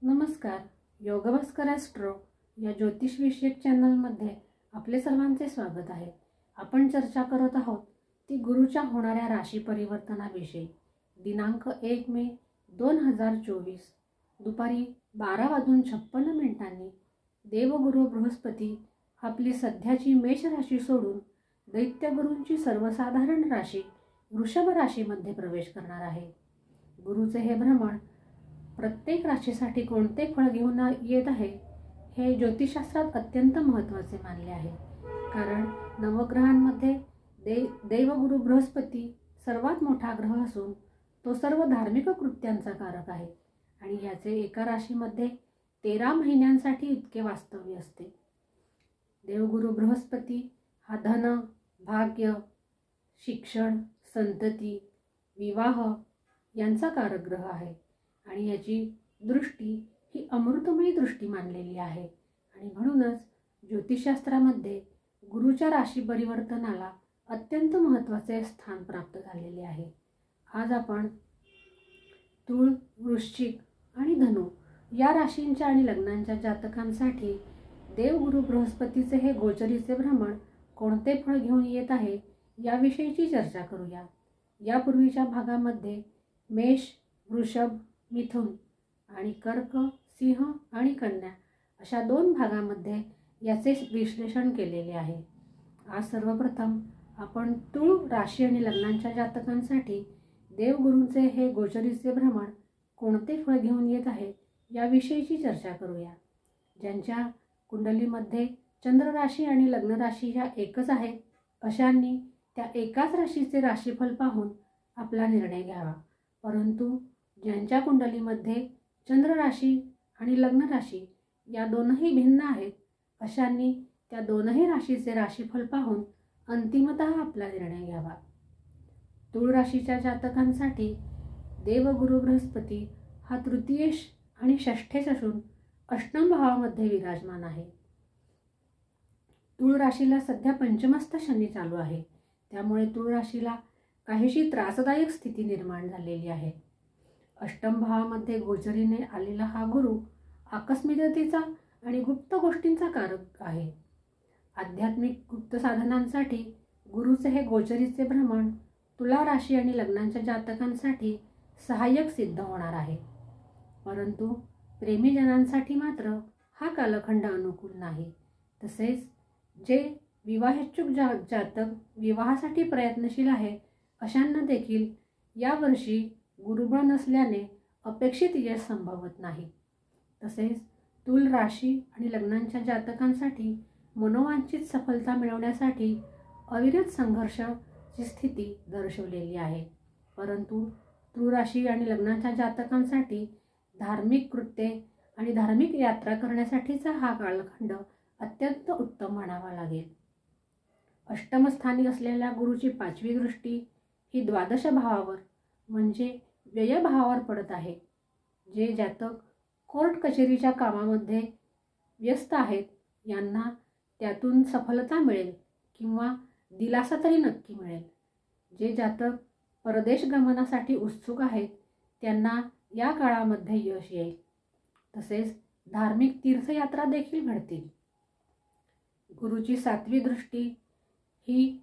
नमस्कार. योगभास्कर ॲस्ट्रो या ज्योतिषविषयक चॅनलमध्ये आपले सर्वांचे स्वागत आहे. आपण चर्चा करत आहोत ती गुरुच्या होणाऱ्या राशी परिवर्तनाविषयी. दिनांक 1 मे 2024 दुपारी 12:56 देवगुरु बृहस्पती आपली सध्याची मेष राशी सोडून दैत्यगुरूंची सर्वसाधारण राशी वृषभ राशीमध्ये प्रवेश करणार आहे. गुरुचे हे भ्रमण प्रत्येक राशीसाठी कोणते फळ घेऊन येत आहे हे ज्योतिषशास्त्रात अत्यंत महत्त्वाचे मानले आहे. कारण नवग्रहांमध्ये देवगुरु बृहस्पती सर्वात मोठा ग्रह असून तो सर्व धार्मिक कृत्यांचा कारक आहे आणि याचे एका राशीमध्ये 13 महिन्यांसाठी इतके वास्तव्य असते. देवगुरु बृहस्पती हा धन, भाग्य, शिक्षण, संतती, विवाह यांचा कारक ग्रह आहे आणि याची दृष्टी ही अमृतमयी दृष्टी मानलेली आहे आणि म्हणूनच ज्योतिषशास्त्रामध्ये गुरुच्या राशी परिवर्तनाला अत्यंत महत्त्वाचे स्थान प्राप्त झालेले आहे. आज आपण तुळ, वृश्चिक आणि धनु या राशींच्या आणि लग्नांच्या जातकांसाठी देवगुरु बृहस्पतीचे हे गोचरीचे भ्रमण कोणते फळ घेऊन येत आहे याविषयीची चर्चा करूया. यापूर्वीच्या भागामध्ये मेष, वृषभ, मिथुन आणि कर्क, सिंह आणि कन्या अशा 2 भागामध्ये याचे विश्लेषण केलेले आहे. आज सर्वप्रथम आपण तुळ राशी आणि लग्नांच्या जातकांसाठी देवगुरूंचे हे गोचरीचे भ्रमण कोणते फळ घेऊन येत आहे याविषयीची चर्चा करूया. ज्यांच्या कुंडलीमध्ये चंद्र राशी आणि लग्न राशी ह्या एकच आहेत अशांनी त्या एकाच राशीचे राशीफल पाहून आपला निर्णय घ्यावा. परंतु ज्यांच्या कुंडलीमध्ये चंद्र राशी आणि लग्न राशी या दोनही भिन्न आहेत अशांनी त्या दोनही राशीचे राशीफल पाहून अंतिमतः आपला निर्णय घ्यावा. तुळ राशीच्या जातकांसाठी देवगुरु बृहस्पती हा तृतीयेश आणि षष्ठेश असून अष्टम भावामध्ये विराजमान आहे. तुळ राशीला सध्या पंचमस्थ शनी चालू आहे, त्यामुळे तुळ राशीला काहीशी त्रासदायक स्थिती निर्माण झालेली आहे. अष्टम भावामध्ये गोचरीने आलेला हा गुरु आकस्मिकतेचा आणि गुप्त गोष्टींचा कारक आहे. आध्यात्मिक गुप्त साधनांसाठी गुरुचे हे गोचरीचे भ्रमण तुला राशी आणि लग्नांच्या जातकांसाठी सहाय्यक सिद्ध होणार आहे. परंतु प्रेमीजनांसाठी मात्र हा कालखंड अनुकूल नाही. तसेच जे विवाहेच्छुक जातक विवाहासाठी प्रयत्नशील आहे अशांना देखील यावर्षी गुरुबळ नसल्याने अपेक्षित यश संभवत नाही. तसेच तुल राशी आणि लग्नांच्या जातकांसाठी मनोवांछित सफलता मिळवण्यासाठी अविरत संघर्षाची स्थिती दर्शवलेली आहे. परंतु तुळ राशी आणि लग्नांच्या जातकांसाठी धार्मिक कृत्ये आणि धार्मिक यात्रा करण्यासाठीचा हा कालखंड अत्यंत उत्तम म्हणावा लागेल. अष्टमस्थानी असलेल्या गुरुची 5वी दृष्टी ही 12 भावावर म्हणजे व्ययभावावर पडत आहे. जे जातक कोर्ट कचेरीच्या कामामध्ये व्यस्त आहेत यांना त्यातून सफलता मिळेल किंवा दिलासा तरी नक्की मिळेल. जे जातक परदेश गमनासाठी उत्सुक आहेत त्यांना या काळामध्ये यश येईल. तसेच धार्मिक तीर्थयात्रा देखील घडतील. गुरुची 7वी दृष्टी ही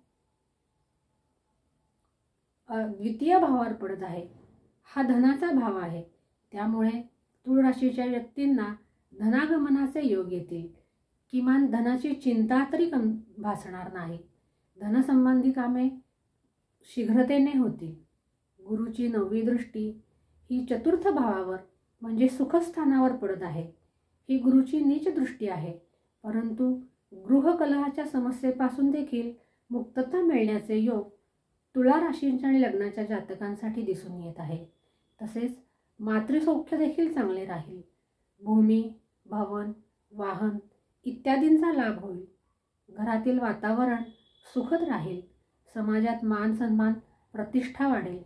द्वितीय भावावर पडत आहे. हा धनाचा भाव आहे, त्यामुळे तुळ राशीच्या व्यक्तींना धनागमनाचे योग येतील. किमान धनाची चिंता तरी भासणार नाही. धनसंबंधी कामे शीघ्रतेने होतील. गुरुची 9वी दृष्टी ही 4र्थ भावावर म्हणजे सुखस्थानावर पडत आहे. ही गुरुची नीच दृष्टी आहे, परंतु गृहकलहाच्या समस्येपासून देखील मुक्तता मिळण्याचे योग तुळा राशींच्या आणि लग्नाच्या जातकांसाठी दिसून येत आहे. तसेच मातृसौख्य देखील चांगले राहील. भूमी, भवन, वाहन इत्यादींचा लाभ होईल. घरातील वातावरण सुखद राहील. समाजात मान सन्मान, प्रतिष्ठा वाढेल.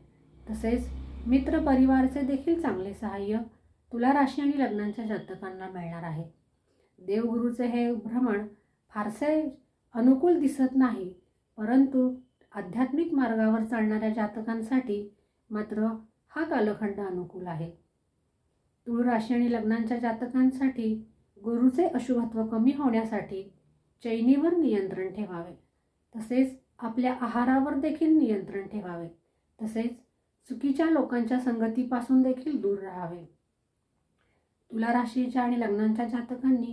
तसेच मित्र परिवाराचे देखील चांगले सहाय्य तुला राशी आणि लग्नांच्या जातकांना मिळणार आहे. देवगुरूचे हे भ्रमण फारसे अनुकूल दिसत नाही, परंतु आध्यात्मिक मार्गावर चालणाऱ्या जातकांसाठी मात्र हा कालखंड अनुकूल आहे. तुळ राशी आणि लग्नांच्या जातकांसाठी गुरुचे अशुभत्व कमी होण्यासाठी चैनीवर नियंत्रण ठेवावे, तसेच आपल्या आहारावर देखील नियंत्रण ठेवावे, तसेच चुकीच्या लोकांच्या संगतीपासून देखील दूर राहावे. तुला राशीच्या आणि लग्नांच्या जातकांनी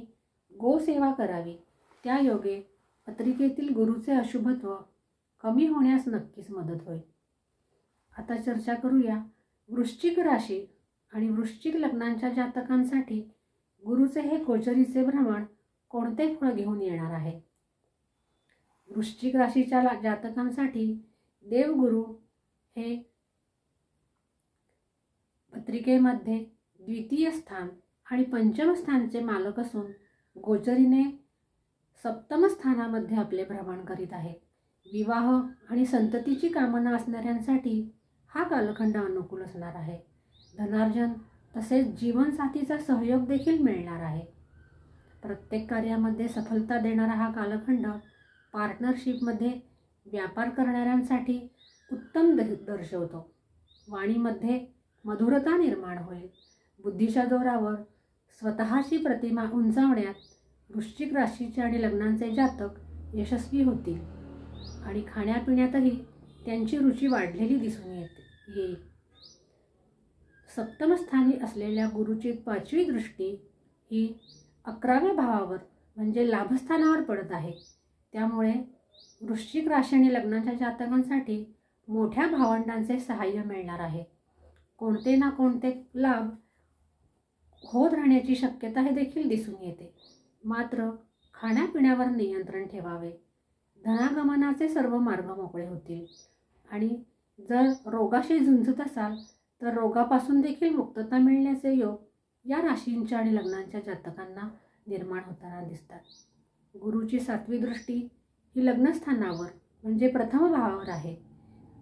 गोसेवा करावी. त्या योगे पत्रिकेतील गुरुचे अशुभत्व कमी होण्यास नक्कीच मदत होईल. आता चर्चा करूया वृश्चिक राशी आणि वृश्चिक लग्नांच्या जातकांसाठी गुरुचे हे गोचरीचे भ्रमण कोणते फळ घेऊन येणार आहे. वृश्चिक राशीच्या जातकांसाठी देवगुरु हे पत्रिकेमध्ये द्वितीय स्थान आणि पंचम स्थानचे मालक असून गोचरीने सप्तम स्थानामध्ये आपले भ्रमण करीत आहे. विवाह आणि संततीची कामना असणाऱ्यांसाठी हा कालखंड अनुकूल असणार आहे. धनार्जन तसेच जीवनसाथीचा सहयोग देखील मिळणार आहे. प्रत्येक कार्यामध्ये सफलता देणारा हा कालखंड पार्टनरशिपमध्ये व्यापार करणाऱ्यांसाठी उत्तम दर्शवतो. वाणीमध्ये मधुरता निर्माण होईल. बुद्धीच्या जोरावर स्वतःची प्रतिमा उंचावण्यात वृश्चिक राशीचे आणि लग्नांचे जातक यशस्वी होतील आणि खाण्यापिण्यातही त्यांची रुची वाढलेली दिसून येईल. सप्तम स्थानी असलेल्या गुरुची 5वी दृष्टी ही 11व्या भावावर म्हणजे लाभस्थानावर पडत आहे. त्यामुळे वृश्चिक राशी आणि लग्नाच्या जातकांसाठी मोठ्या भावंडांचे सहाय्य मिळणार आहे. कोणते ना कोणते लाभ होत राहण्याची शक्यता हे देखील दिसून येते. मात्र खाण्यापिण्यावर नियंत्रण ठेवावे. धनागमनाचे सर्व मार्ग मोकळे होतील आणि जर रोगाशी झुंजत असाल तर रोगापासून देखील मुक्तता मिळण्याचे योग या राशींच्या आणि लग्नांच्या जातकांना निर्माण होताना दिसतात. गुरुची 7वी दृष्टी ही लग्नस्थानावर म्हणजे प्रथम भावावर आहे.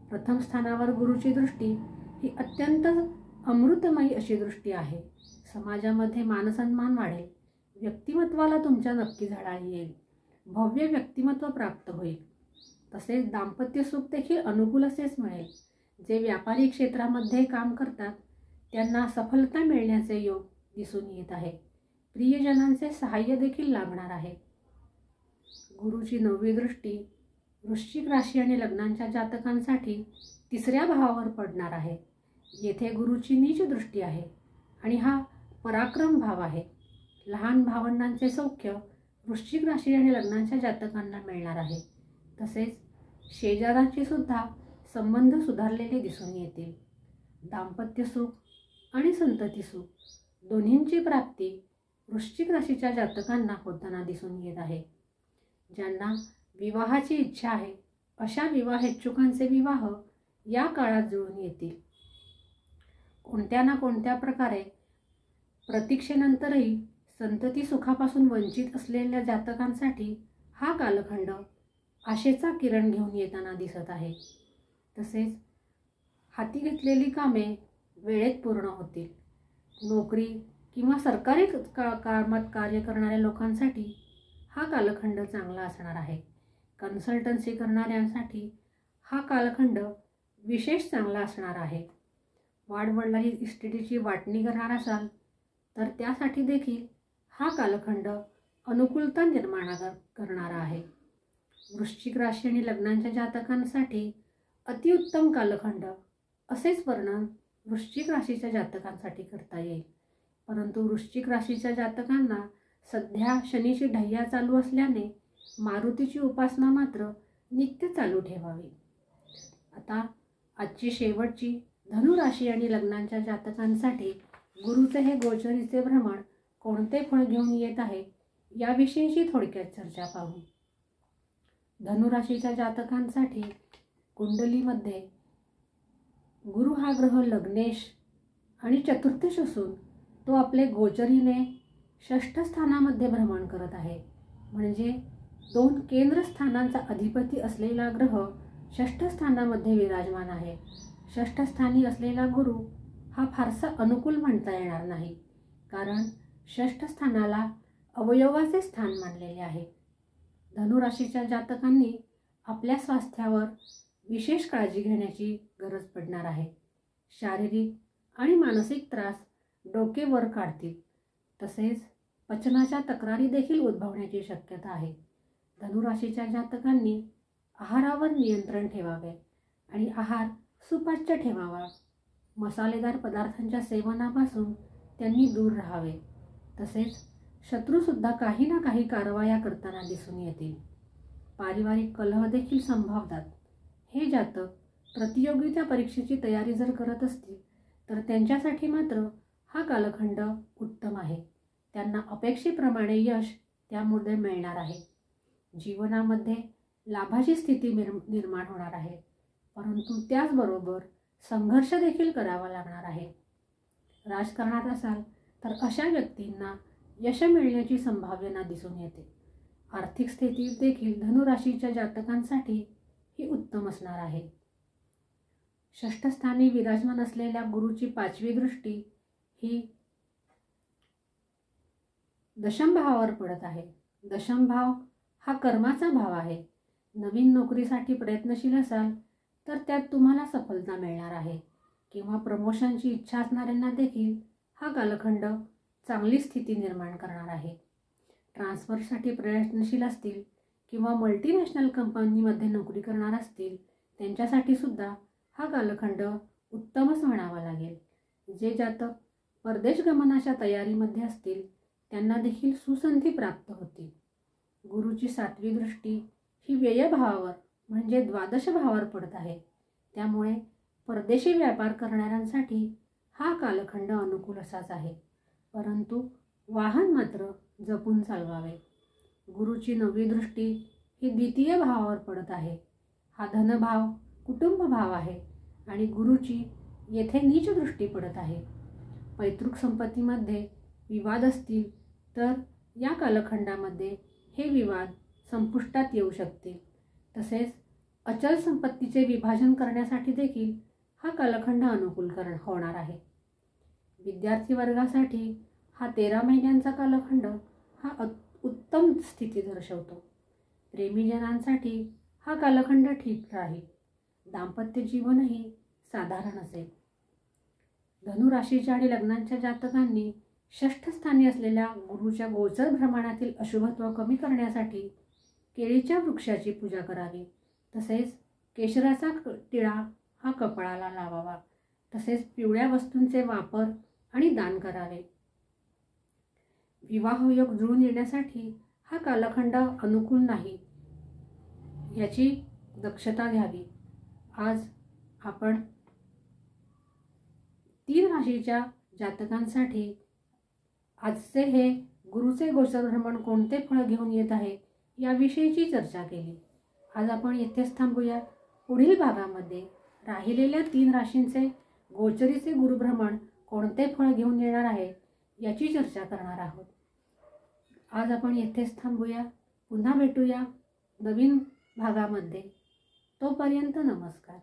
प्रथम स्थानावर गुरुची दृष्टी ही अत्यंत अमृतमयी अशी दृष्टी आहे. समाजामध्ये मानसन्मान वाढेल. व्यक्तिमत्वाला तुमच्या नक्की झळाळी येईल. भव्य व्यक्तिमत्व प्राप्त होईल. तसेच दाम्पत्य सुख देखील अनुकूल असेच मिळेल. जे व्यापारी क्षेत्रामध्ये काम करतात त्यांना सफलता मिळण्याचे योग दिसून येत आहे. प्रियजनांचे सहाय्य देखील लाभणार आहे. गुरुची 9वी दृष्टी वृश्चिक राशी आणि लग्नांच्या जातकांसाठी 3ऱ्या भावावर पडणार आहे. येथे गुरुची नीच दृष्टी आहे आणि हा पराक्रम भाव आहे. लहान भावंडांचे सौख्य वृश्चिक राशी आणि लग्नांच्या जातकांना मिळणार आहे. तसेच शेजारांशी सुद्धा संबंध सुधारलेले दिसून येतील. दाम्पत्य सुख आणि संतती सुख दोन्हींची प्राप्ती वृश्चिक राशीच्या जातकांना होताना दिसून येत आहे. ज्यांना विवाहाची इच्छा आहे अशा विवाहेच्छुकांचे विवाह या काळात जुळून येतील. कोणत्या ना कोणत्या प्रकारे प्रतीक्षेनंतरही संतती सुखापासून वंचित असलेल्या जातकांसाठी हा कालखंड आशेचा किरण घेऊन येताना दिसत आहे. तसेच हाती घेतलेली कामे वेळेत पूर्ण होतील. नोकरी किंवा सरकारी कामात कार्य करणाऱ्या लोकांसाठी हा कालखंड चांगला असणार आहे. कन्सल्टन्सी करणाऱ्यांसाठी हा कालखंड विशेष चांगला असणार आहे. वाडवडिलांची इस्टेटीची वाटणी करणार असाल तर त्यासाठी देखील हा कालखंड अनुकूलता निर्माण करणारा आहे. वृश्चिक राशी आणि लग्नांच्या जातकांसाठी अतिउत्तम कालखंड असेच वर्णन वृश्चिक राशीच्या जातकांसाठी करता येईल. परंतु वृश्चिक राशीच्या जातकांना सध्या शनीची ढैया चालू असल्याने मारुतीची उपासना मात्र नित्य चालू ठेवावी. आता आजची शेवटची धनु राशी आणि लग्नांच्या जातकांसाठी गुरुचे हे गोचरीचे भ्रमण कोणते फळ घेऊन येत आहे याविषयीची थोडक्यात चर्चा पाहू. धनुराशीच्या जातकांसाठी कुंडलीमध्ये गुरु हा ग्रह लग्नेश आणि चतुर्थेश असून तो आपले गोचरीने 6ठ स्थानामध्ये भ्रमण करत आहे. म्हणजे 2 केंद्रस्थानांचा अधिपती असलेला ग्रह 6ठ स्थानामध्ये विराजमान आहे. 6ठ स्थानी असलेला गुरु हा फारसा अनुकूल म्हणता येणार नाही, कारण 6ठ स्थानाला अवयवाचे स्थान मानलेले आहे. धनुराशीच्या जातकांनी आपल्या स्वास्थ्यावर विशेष काळजी घेण्याची गरज पडणार आहे. शारीरिक आणि मानसिक त्रास डोके वर काढतील. तसेच पचनाच्या तक्रारी देखील उद्भवण्याची शक्यता आहे. धनुराशीच्या जातकांनी आहारावर नियंत्रण ठेवावे आणि आहार सुपाच्य ठेवावा. मसालेदार पदार्थांच्या सेवनापासून त्यांनी दूर राहावे. तसेच शत्रूसुद्धा काही ना काही कारवाया करताना दिसून येतील. पारिवारिक कलह देखील संभावतात. हे जातक प्रतियोगिता परीक्षेची तयारी जर करत असतील तर त्यांच्यासाठी मात्र हा कालखंड उत्तम आहे. त्यांना अपेक्षेप्रमाणे यश त्यामुळे मिळणार आहे. जीवनामध्ये लाभाची स्थिती निर्माण होणार आहे, परंतु त्याचबरोबर संघर्ष देखील करावा लागणार आहे. राजकारणात असाल तर अशा व्यक्तींना यश मिळण्याची संभावना दिसून येते. आर्थिक स्थिती देखील धनुराशीच्या जातकांसाठी ही उत्तम असणार आहे. षष्ठस्थानी विराजमान असलेल्या गुरुची 5वी दृष्टी ही दशम भावावर पडत आहे. दशम भाव हा कर्माचा भाव आहे. नवीन नोकरीसाठी प्रयत्नशील असाल तर त्यात तुम्हाला सफलता मिळणार आहे किंवा प्रमोशनची इच्छा असणाऱ्यांना देखील हा कालखंड चांगली स्थिती निर्माण करणार आहे. ट्रान्सफरसाठी प्रयत्नशील असतील किंवा मल्टीनॅशनल कंपनीमध्ये नोकरी करणार असतील त्यांच्यासाठी सुद्धा हा कालखंड उत्तमच म्हणावा लागेल. जे जातक परदेश गमनाच्या तयारीमध्ये असतील त्यांना देखील सुसंधी प्राप्त होतील. गुरुची 7वी दृष्टी ही व्ययभावावर म्हणजे द्वादश भावावर पडत आहे. त्यामुळे परदेशी व्यापार करणाऱ्यांसाठी हा कालखंड अनुकूल असाच आहे, परंतु वाहन मात्र जपून चालवावे. गुरुची 9वी दृष्टी ही द्वितीय भावावर पडत आहे. हा धनभाव कुटुंब भाव आहे आणि गुरुची येथे नीच दृष्टी पडत आहे. पैतृक संपत्तीमध्ये विवाद असतील तर या कालखंडामध्ये हे विवाद संपुष्टात येऊ शकतील. तसेच अचल संपत्तीचे विभाजन करण्यासाठी देखील हा कालखंड अनुकूल होणार आहे. विद्यार्थी वर्गासाठी हा 13 महिन्यांचा कालखंड हा उत्तम स्थिती दर्शवतो. प्रेमीजनांसाठी हा कालखंड ठीक राहील. दाम्पत्य जीवनही साधारण असेल. धनुराशीच्या आणि लग्नांच्या जातकांनी षष्ठस्थानी असलेल्या गुरुच्या गोचर भ्रमणातील अशुभत्व कमी करण्यासाठी केळीच्या वृक्षाची पूजा करावी. तसेच केशराचा टिळा हा कपाळाला लावावा. तसेच पिवळ्या वस्तूंचे वापर आणि दान करावे. विवाहयोग जुळून येण्यासाठी हा कालखंड अनुकूल नाही याची दक्षता घ्यावी. आज आपण 3 राशीच्या जातकांसाठी आजचे हे गुरुचे गोचर भ्रमण कोणते फळ घेऊन येत आहे याविषयीची चर्चा केली. आज आपण येथेच थांबूया. पुढील भागामध्ये राहिलेल्या 3 राशींचे गोचरीचे गुरुभ्रमण कोणते फळ घेऊन येणार आहे याची चर्चा करणार आहोत. आज आपण येथेच थांबूया. पुन्हा भेटूया नवीन भागामध्ये. तोपर्यंत नमस्कार.